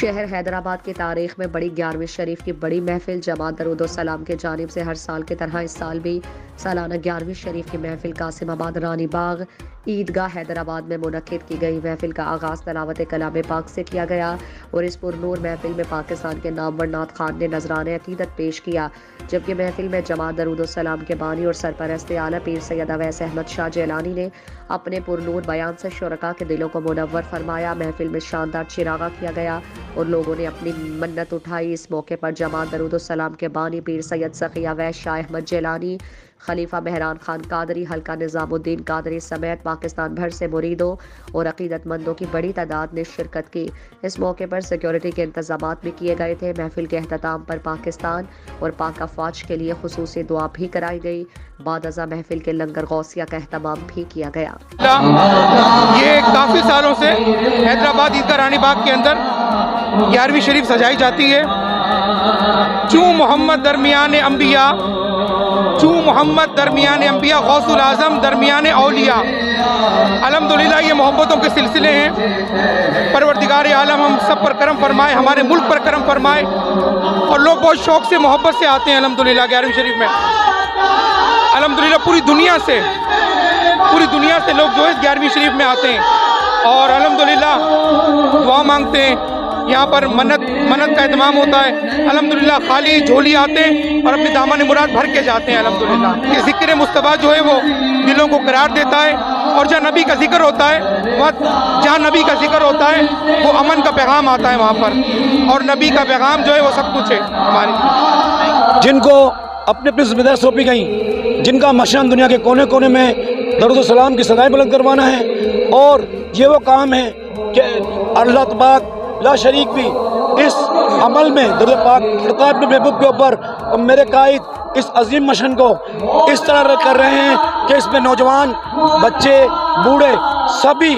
شہر حیدرآباد کی تاریخ میں بڑی 11ویں شریف کی بڑی محفل جماعت درود و سلام کی جانب سے ہر سال کی طرح اس سال بھی سالانہ 11ویں شریف کی محفل قاسم آباد رانی باغ عیدگاہ حیدرآباد میں منعقد کی گئی۔ محفل کا آغاز تلاوت کلام پاک سے کیا گیا اور اس پرنور محفل میں پاکستان کے نامور نعت خوان نے نذرانہ عقیدت پیش کیا، جبکہ محفل میں جماعت درود و سلام کے بانی اور سرپرست اعلیٰ پیر سید اویس احمد شاہ جیلانی نے اپنے پرنور بیان سے شرکاء کے دلوں کو منور فرمایا۔ محفل میں شاندار چراغاں کیا گیا اور لوگوں نے اپنی منت اٹھائی۔ اس موقع پر جماعت درود و سلام کے بانی پیر سید سخی اویس شاہ احمد جیلانی، خلیفہ مہران خان قادری، حلقہ نظام الدین قادری سمیت پاکستان بھر سے مریدوں اور عقیدت مندوں کی بڑی تعداد نے شرکت کی۔ اس موقع پر سیکیورٹی کے انتظامات بھی کیے گئے تھے۔ محفل کے اختتام پر پاکستان اور پاک افواج کے لیے خصوصی دعا بھی کرائی گئی۔ بعد ازاں محفل کے لنگر غوثیہ کا اہتمام بھی کیا گیا۔ یہ کافی سالوں سے حیدرآباد عیدگاہ رانی باغ کے اندر 11ویں شریف سجائی جاتی ہے۔ چوں محمد درمیان انبیاء، چوں محمد درمیان انبیاء، غوث العظم درمیان اولیاء۔ الحمدللہ یہ محبتوں کے سلسلے ہیں۔ پروردگار عالم ہم سب پر کرم فرمائے، ہمارے ملک پر کرم فرمائے، اور لوگ بہت شوق سے محبت سے آتے ہیں الحمدللہ 11ویں شریف میں۔ الحمدللہ پوری دنیا سے لوگ جو ہے 11ویں شریف میں آتے ہیں اور الحمدللہ دعا مانگتے ہیں۔ یہاں پر منت کا اہتمام ہوتا ہے۔ الحمدللہ خالی جھولی آتے ہیں اور اپنی دامن مراد بھر کے جاتے ہیں الحمدللہ۔ یہ ذکر مصطفیٰ جو ہے وہ دلوں کو قرار دیتا ہے، اور جہاں نبی کا ذکر ہوتا ہے وہ امن کا پیغام آتا ہے وہاں پر، اور نبی کا پیغام جو ہے وہ سب کچھ ہے ہمارے۔ جن کو اپنے اپنی ذمہ داری سونپی گئیں، جن کا مشن دنیا کے کونے کونے میں درود و سلام کی صدائیں بلند کروانا ہے، اور یہ وہ کام ہے کہ اللہ تبارک لا شریک بھی اس عمل میں درود پاک پڑھتا ہے اپنے محبوب کے اوپر، اور میرے قائد اس عظیم مشن کو اس طرح کر رہے ہیں کہ اس میں نوجوان، بچے، بوڑھے سبھی